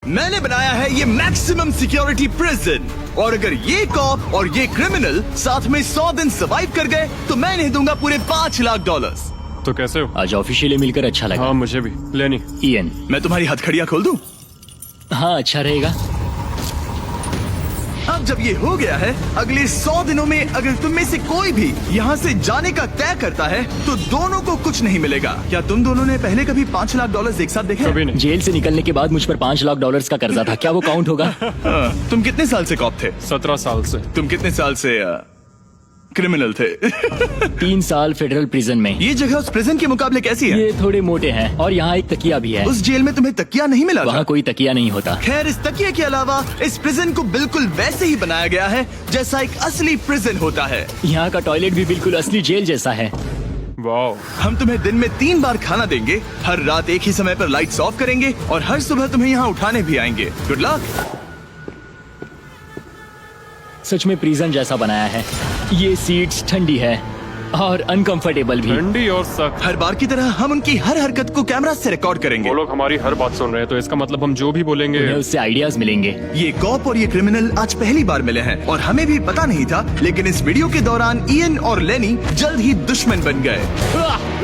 मैंने बनाया है ये मैक्सिमम सिक्योरिटी प्रिजन, और अगर ये कॉप और ये क्रिमिनल साथ में 100 दिन सर्वाइव कर गए तो मैं इन्हें दूंगा पूरे $5 लाख। तो कैसे हो? आज ऑफिशियली मिलकर अच्छा लगा। हाँ मुझे भी। लेनी इयन। मैं तुम्हारी हथकड़ियाँ खोल दूं? हाँ अच्छा रहेगा। अब जब ये हो गया है, अगले 100 दिनों में अगर तुम में से कोई भी यहाँ से जाने का तय करता है तो दोनों को कुछ नहीं मिलेगा। क्या तुम दोनों ने पहले कभी $5 लाख एक साथ देखे? कभी नहीं। जेल से निकलने के बाद मुझ पर $5 लाख का कर्जा था, क्या वो काउंट होगा? हाँ, तुम कितने साल से कॉप थे? 17 साल से। तुम कितने साल से क्रिमिनल थे? 3 साल फेडरल प्रिजन में। ये जगह उस प्रिजन के मुकाबले कैसी है? ये थोड़े मोटे हैं और यहाँ एक तकिया भी है। उस जेल में तुम्हें तकिया नहीं मिला था? वहाँ कोई तकिया नहीं होता। खैर, इस तकिए के अलावा इस प्रिजन को बिल्कुल वैसे ही बनाया गया है जैसा एक असली प्रिजन होता है। यहाँ का टॉयलेट भी बिल्कुल असली जेल जैसा है। वाओ। हम तुम्हें दिन में 3 बार खाना देंगे, हर रात एक ही समय पर लाइट्स ऑफ करेंगे और हर सुबह तुम्हें यहाँ उठाने भी आएंगे। Good luck. सच में प्रिजन जैसा बनाया है। ये सीट्स ठंडी है और अनकंफर्टेबल भी। ठंडी और सख्त। हर बार की तरह हम उनकी हर हरकत को कैमरा से रिकॉर्ड करेंगे। वो लोग हमारी हर बात सुन रहे हैं, तो इसका मतलब हम जो भी बोलेंगे उन्हें उससे आइडियाज मिलेंगे। ये कॉप और ये क्रिमिनल आज पहली बार मिले हैं और हमें भी पता नहीं था, लेकिन इस वीडियो के दौरान इयन और लेनी जल्द ही दुश्मन बन गए।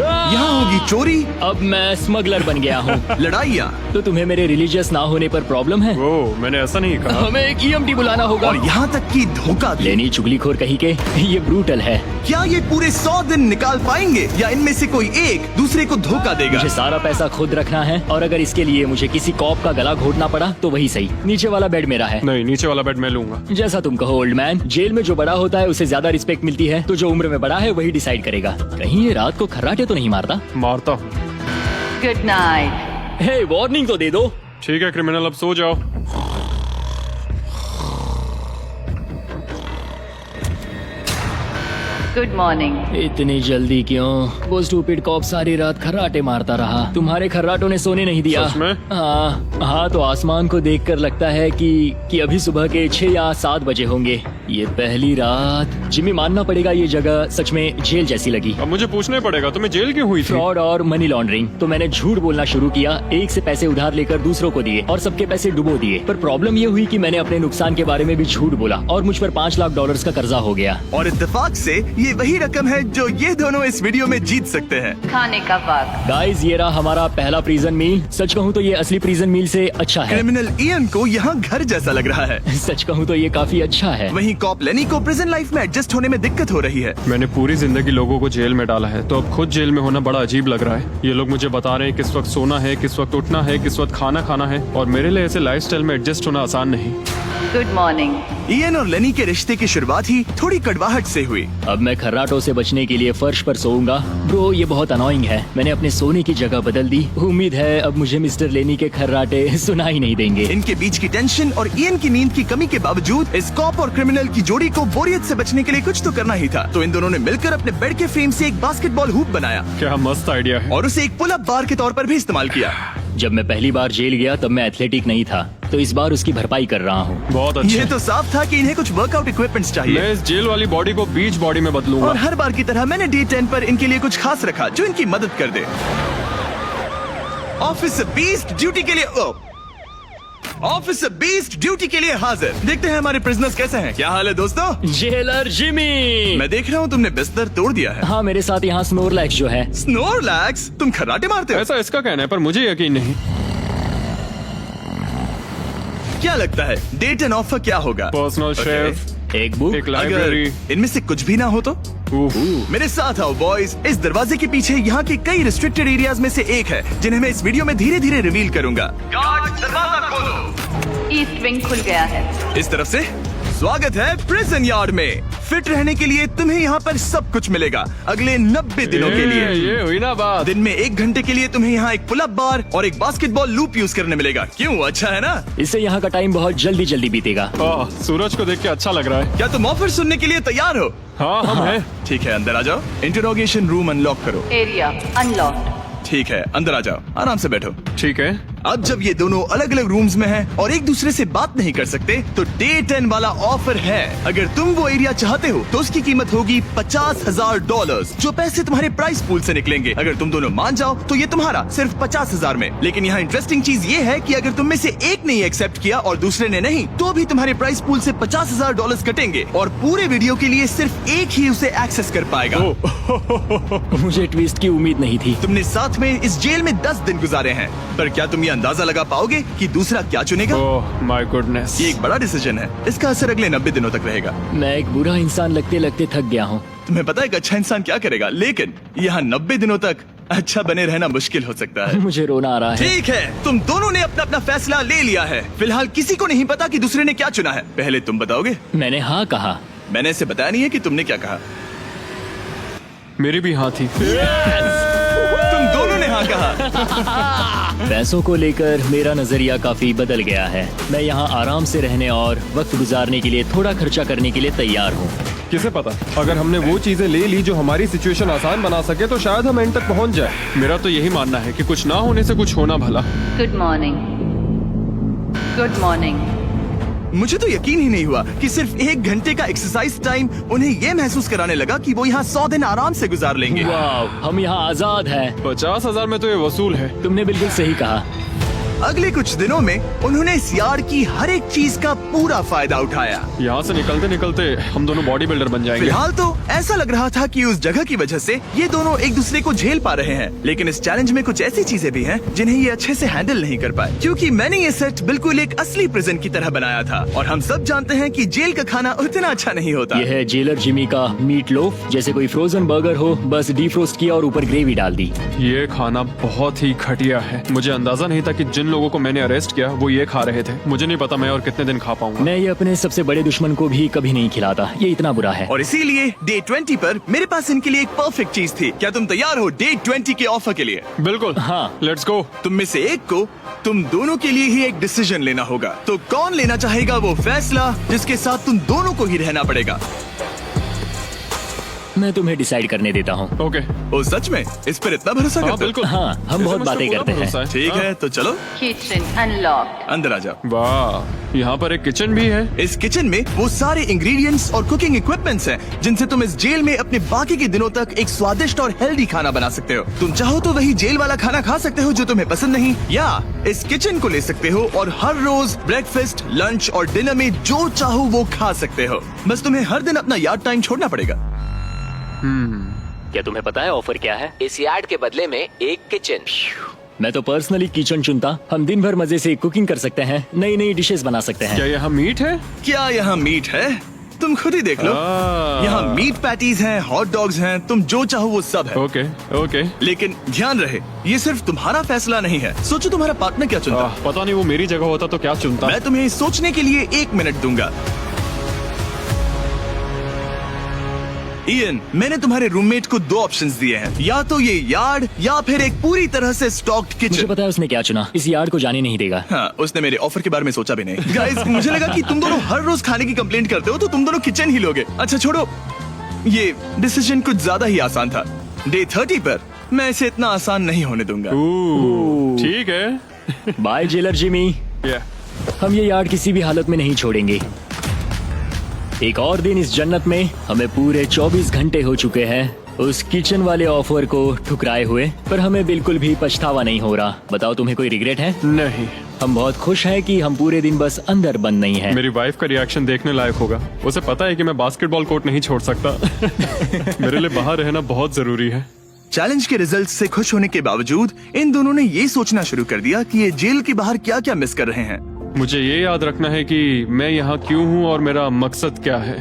यहाँ होगी चोरी, अब मैं स्मगलर बन गया हूँ। लड़ाइयाँ तो तुम्हें मेरे रिलीजियस ना होने पर प्रॉब्लम है? वो मैंने ऐसा नहीं कहा। हमें एक EMT बुलाना होगा। और यहाँ तक कि धोखा भी। लेनी चुगलीखोर कहीं के, ये ब्रूटल है। क्या ये पूरे 100 दिन निकाल पाएंगे या इनमें से कोई एक दूसरे को धोखा देगा? मुझे सारा पैसा खुद रखना है और अगर इसके लिए मुझे किसी कॉप का गला घोटना पड़ा तो वही सही। नीचे वाला बेड मेरा है। नहीं, नीचे वाला बेड मैं लूंगा। जैसा तुम कहो ओल्ड मैन। जेल में जो बड़ा होता है उसे ज्यादा रिस्पेक्ट मिलती है, तो जो उम्र में बड़ा है वही डिसाइड करेगा। कहीं ये रात को खर्राटे तो नहीं मारता? मारता हूँ। Good night. हे वार्निंग तो दे दो। ठीक है क्रिमिनल, अब सो जाओ। Good morning. इतनी जल्दी क्यों? वो स्टूपिड कॉप सारी रात खर्राटे मारता रहा। तुम्हारे खर्राटों ने सोने नहीं दिया। सच में? हाँ, तो आसमान को देखकर लगता है कि अभी सुबह के 6 या 7 बजे होंगे। ये पहली रात। जिमी, मानना पड़ेगा ये जगह सच में जेल जैसी लगी। अब मुझे पूछना पड़ेगा तुम्हें जेल क्यों हुई थी? फ्रॉड और मनी लॉन्ड्रिंग। तो मैंने झूठ बोलना शुरू किया, एक से पैसे उधार लेकर दूसरों को दिए और सबके पैसे डुबो दिए। पर प्रॉब्लम ये हुई कि मैंने अपने नुकसान के बारे में भी झूठ बोला और मुझ पर $5 लाख का कर्जा हो गया। और इत्तेफाक से ये वही रकम है जो ये दोनों इस वीडियो में जीत सकते हैं। खाने का वक्त। गाइस, ये रहा हमारा पहला प्रिजन मील। सच कहूँ तो ये असली प्रिजन मील से अच्छा है। क्रिमिनल इयन को यहाँ घर जैसा लग रहा है। सच कहूँ तो ये काफी अच्छा है। वहीं कॉप लेनी को प्रिजन लाइफ में एडजस्ट होने में दिक्कत हो रही है। मैंने पूरी जिंदगी लोगों को जेल में डाला है, तो अब खुद जेल में होना बड़ा अजीब लग रहा है। ये लोग मुझे बता रहे हैं किस वक्त सोना है, किस वक्त उठना है, किस वक्त खाना खाना है, और मेरे लिए ऐसे लाइफस्टाइल में एडजस्ट होना आसान नहीं। Good morning. इयन और लेनी के रिश्ते की शुरुआत ही थोड़ी कड़वाहट से हुई। अब मैं खर्राटों से बचने के लिए फर्श पर सोऊंगा। ब्रो, ये बहुत अनोइंग है। मैंने अपने सोने की जगह बदल दी। उम्मीद है अब मुझे मिस्टर लेनी के खर्राटे सुनाई नहीं देंगे। इनके बीच की टेंशन और इयन की नींद की कमी के बावजूद इस कॉप और क्रिमिनल की जोड़ी को बोरियत से बचने के लिए कुछ तो करना ही था। तो इन दोनों ने मिलकर अपने बेड के फ्रेम से एक बास्केटबॉल हूप बनाया क्या मस्त आइडिया है। और उसे एक पुल अप बार के तौर पर भी इस्तेमाल किया। जब मैं पहली बार जेल गया तब मैं एथलेटिक नहीं था, तो इस बार उसकी भरपाई कर रहा हूँ। बहुत अच्छा। ये तो साफ था कि इन्हें कुछ वर्कआउट इक्विपमेंट्स चाहिए। मैं इस जेल वाली बॉडी को बीच बॉडी में बदलूंगा। और हर बार की तरह मैंने डे 10 पर इनके लिए कुछ खास रखा जो इनकी मदद कर दे। ऑफिसर बीस्ट ड्यूटी के लिए ऑफिसर बीस्ट ड्यूटी के लिए हाजिर। देखते हैं हमारे प्रिजनर्स कैसे हैं। क्या हाल है दोस्तों? Jailer Jimmy. मैं देख रहा हूँ तुमने बिस्तर तोड़ दिया है। हाँ, मेरे साथ यहाँ स्नोरलैक्स जो है। स्नोरलैक्स? तुम खर्राटे मारते हो? ऐसा इसका कहना है, पर मुझे यकीन नहीं। क्या लगता है डे 10 ऑफर क्या होगा? Personal Okay. शेफ, एक बुक। एक लाइब्रेरी। अगर इनमें से कुछ भी ना हो तो? मेरे साथ आओ बॉयज। इस दरवाजे के पीछे यहाँ के कई रिस्ट्रिक्टेड एरियाज में से एक है जिन्हें मैं इस वीडियो में धीरे धीरे रिवील करूंगा। गार्ड, दरवाजा खोलो। ईस्ट विंग खुल गया है। इस तरफ से स्वागत है प्रिजन यार्ड में। फिट रहने के लिए तुम्हें यहाँ पर सब कुछ मिलेगा अगले 90 दिनों के लिए। ये हुई ना बात। दिन में 1 घंटे के लिए तुम्हें यहाँ एक पुल अप बार और एक बास्केटबॉल लूप यूज करने मिलेगा। क्यों, अच्छा है ना? इससे यहाँ का टाइम बहुत जल्दी जल्दी बीतेगा। सूरज को देख के अच्छा लग रहा है। क्या तुम ऑफर सुनने के लिए तैयार हो? हाँ हम हैं। ठीक है, अंदर आ जाओ। इंटरोगेशन रूम अनलॉक करो। Area unlocked. ठीक है, अंदर आ जाओ, आराम से बैठो। ठीक है। अब जब ये दोनों अलग अलग रूम्स में हैं और एक दूसरे से बात नहीं कर सकते, तो डे 10 वाला ऑफर है। अगर तुम वो एरिया चाहते हो तो उसकी कीमत होगी $50,000, जो पैसे तुम्हारे प्राइस पूल से निकलेंगे। अगर तुम दोनों मान जाओ तो ये तुम्हारा सिर्फ 50,000 में। लेकिन यहाँ इंटरेस्टिंग चीज ये है कि अगर तुम में से एक ने एक्सेप्ट किया और दूसरे ने नहीं, तो भी तुम्हारे प्राइस पूल से $50,000 कटेंगे और पूरे वीडियो के लिए सिर्फ एक ही उसे एक्सेस कर पाएगा। मुझे ट्विस्ट की उम्मीद नहीं थी। तुमने साथ में इस जेल में 10 दिन गुजारे हैं, पर क्या तुम ये अंदाजा लगा पाओगे कि दूसरा क्या चुनेगा? Oh my goodness. ये एक बड़ा डिसीजन है। इसका असर अगले 90 दिनों तक रहेगा। मैं एक बुरा इंसान लगते लगते थक गया हूँ। तुम्हें पता है एक अच्छा इंसान क्या करेगा, लेकिन यहाँ 90 दिनों तक अच्छा बने रहना मुश्किल हो सकता है। मुझे रोना आ रहा है। ठीक है, तुम दोनों ने अपना अपना फैसला ले लिया है। फिलहाल किसी को नहीं पता कि दूसरे ने क्या चुना है। पहले तुम बताओगे? मैंने हाँ कहा। मैंने इसे बताया नहीं है कि तुमने क्या कहा। मेरी भी हाँ थी। तुम दोनों ने हाँ कहा। पैसों को लेकर मेरा नजरिया काफी बदल गया है। मैं यहाँ आराम से रहने और वक्त गुजारने के लिए थोड़ा खर्चा करने के लिए तैयार हूँ। किसे पता, अगर हमने वो चीजें ले ली जो हमारी सिचुएशन आसान बना सके तो शायद हम एंड तक पहुंच जाए। मेरा तो यही मानना है कि कुछ ना होने से कुछ होना भला। Good morning. Good morning. मुझे तो यकीन ही नहीं हुआ कि सिर्फ 1 घंटे का एक्सरसाइज टाइम उन्हें ये महसूस कराने लगा कि वो यहाँ 100 दिन आराम से गुजार लेंगे। वाह, हम यहाँ आजाद हैं। 50,000 में तो ये वसूल है। तुमने बिल्कुल सही कहा। अगले कुछ दिनों में उन्होंने इस यार्ड की हर एक चीज का पूरा फायदा उठाया। यहाँ से निकलते निकलते हम दोनों बॉडी बिल्डर बन जाएंगे। फिलहाल तो ऐसा लग रहा था कि उस जगह की वजह से ये दोनों एक दूसरे को झेल पा रहे हैं, लेकिन इस चैलेंज में कुछ ऐसी चीजें भी हैं जिन्हें ये अच्छे से हैंडल नहीं कर पाए, क्योंकि मैंने ये सेट बिल्कुल एक असली प्रिजन की तरह बनाया था। और हम सब जानते हैं कि जेल का खाना उतना अच्छा नहीं होता। यह है जेलर जिमी का मीट लोफ, जैसे कोई फ्रोजन बर्गर हो, बस डीफ्रोस्ट किया और ऊपर ग्रेवी डाल दी। ये खाना बहुत ही घटिया है। मुझे अंदाजा नहीं था कि जिन लोगों को मैंने अरेस्ट किया वो ये खा रहे थे। मुझे नहीं पता मैं और कितने दिन खा पाऊंगा। मैं ये अपने सबसे बड़े दुश्मन को भी कभी नहीं खिलाता, ये इतना बुरा है। और इसीलिए डे 20 पर मेरे पास इनके लिए एक परफेक्ट चीज थी। क्या तुम तैयार हो डे 20 के ऑफर के लिए? बिल्कुल हाँ। Let's go. तुम में से एक को तुम दोनों के लिए ही एक डिसीजन लेना होगा। तो कौन लेना चाहेगा वो फैसला जिसके साथ तुम दोनों को ही रहना पड़ेगा? मैं तुम्हें डिसाइड करने देता हूँ। ओके। ओ सच में इस पर इतना भरोसा हाँ करते हो? बिल्कुल। हाँ, हम बहुत बातें करते हैं। ठीक है, तो चलो Kitchen unlocked. अंदर आ जाओ। वाह, यहाँ पर एक किचन भी है। इस किचन में वो सारे इंग्रेडिएंट्स और कुकिंग इक्विपमेंट्स हैं जिनसे तुम इस जेल में अपने बाकी के दिनों तक एक स्वादिष्ट और हेल्दी खाना बना सकते हो। तुम चाहो तो वही जेल वाला खाना खा सकते हो जो तुम्हें पसंद नहीं, या इस किचन को ले सकते हो और हर रोज ब्रेकफास्ट, लंच और डिनर में जो चाहो वो खा सकते हो। बस तुम्हें हर दिन अपना यार्ड टाइम छोड़ना पड़ेगा। क्या तुम्हें पता है ऑफर क्या है? इस यार्ड के बदले में एक किचन। मैं तो पर्सनली किचन चुनता। हम दिन भर मजे से कुकिंग कर सकते हैं, नई नई डिशेस बना सकते हैं। क्या यहाँ मीट है? क्या यहाँ मीट है? तुम खुद ही देख लो। यहाँ मीट पैटीज हैं, हॉट डॉग्स हैं, तुम जो चाहो वो सब है। Okay okay. लेकिन ध्यान रहे, ये सिर्फ तुम्हारा फैसला नहीं है। सोचो तुम्हारा पार्टनर क्या चुनता। पता नहीं वो मेरी जगह होता तो क्या चुनता। मैं तुम्हें सोचने के लिए 1 मिनट दूंगा। इयन, मैंने तुम्हारे रूममेट को 2 ऑप्शंस दिए हैं, या तो ये यार्ड या फिर एक पूरी तरह से स्टॉक्ड मुझे किचन। पता है उसने क्या चुना। इस यार्ड को जाने नहीं देगा। हाँ, उसने मेरे ऑफर के बारे में सोचा भी नहीं। गाइस, मुझे लगा कि तुम दोनों हर रोज खाने की कंप्लेंट करते हो तो तुम दोनों किचन ही लोगे। अच्छा छोड़ो, ये डिसीजन कुछ ज्यादा ही आसान था। डे 30 पर मैं इसे इतना आसान नहीं होने दूंगा। ठीक है। Bye jailer Jimmy. हम ये यार्ड किसी भी हालत में नहीं छोड़ेंगे। एक और दिन इस जन्नत में। हमें पूरे 24 घंटे हो चुके हैं उस किचन वाले ऑफर को ठुकराए हुए, पर हमें बिल्कुल भी पछतावा नहीं हो रहा। बताओ, तुम्हें कोई रिग्रेट है? नहीं। हम बहुत खुश हैं कि हम पूरे दिन बस अंदर बंद नहीं हैं। मेरी वाइफ का रिएक्शन देखने लायक होगा। उसे पता है कि मैं बास्केटबॉल कोर्ट नहीं छोड़ सकता। मेरे लिए बाहर रहना बहुत जरूरी है। चैलेंज के रिजल्ट से खुश होने के बावजूद इन दोनों ने ये सोचना शुरू कर दिया कि ये जेल के बाहर क्या क्या मिस कर रहे हैं। मुझे ये याद रखना है कि मैं यहाँ क्यों हूँ और मेरा मकसद क्या है।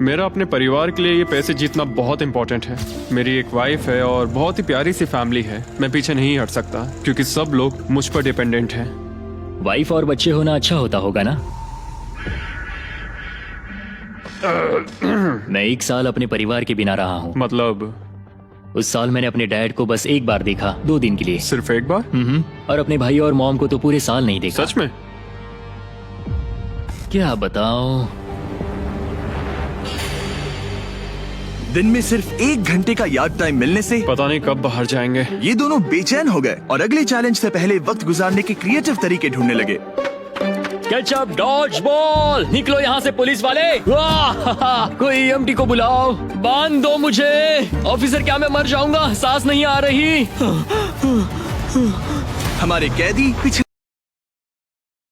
मेरा अपने परिवार के लिए ये पैसे जीतना बहुत इम्पोर्टेंट है। मेरी एक वाइफ है और बहुत ही प्यारी सी फैमिली है। मैं पीछे नहीं हट सकता क्योंकि सब लोग मुझ पर डिपेंडेंट हैं। वाइफ और बच्चे होना अच्छा होता होगा ना? मैं 1 साल अपने परिवार के बिना रहा हूँ। मतलब? उस साल मैंने अपने डैड को बस 1 बार देखा, 2 दिन के लिए। सिर्फ एक बार? और अपने भाई और मॉम को तो पूरे साल नहीं देखा। सच में? क्या बताओ। दिन में सिर्फ 1 घंटे का यार्ड टाइम मिलने से पता नहीं कब बाहर जाएंगे। ये दोनों बेचैन हो गए और अगले चैलेंज से पहले वक्त गुजारने के क्रिएटिव तरीके ढूंढने लगे। केचप डॉज बॉल, निकलो यहाँ से पुलिस वाले। वाह, कोई ईएमटी को बुलाओ, बांध दो मुझे। ऑफिसर क्या मैं मर जाऊंगा, सांस नहीं आ रही। हमारे कैदी पिछले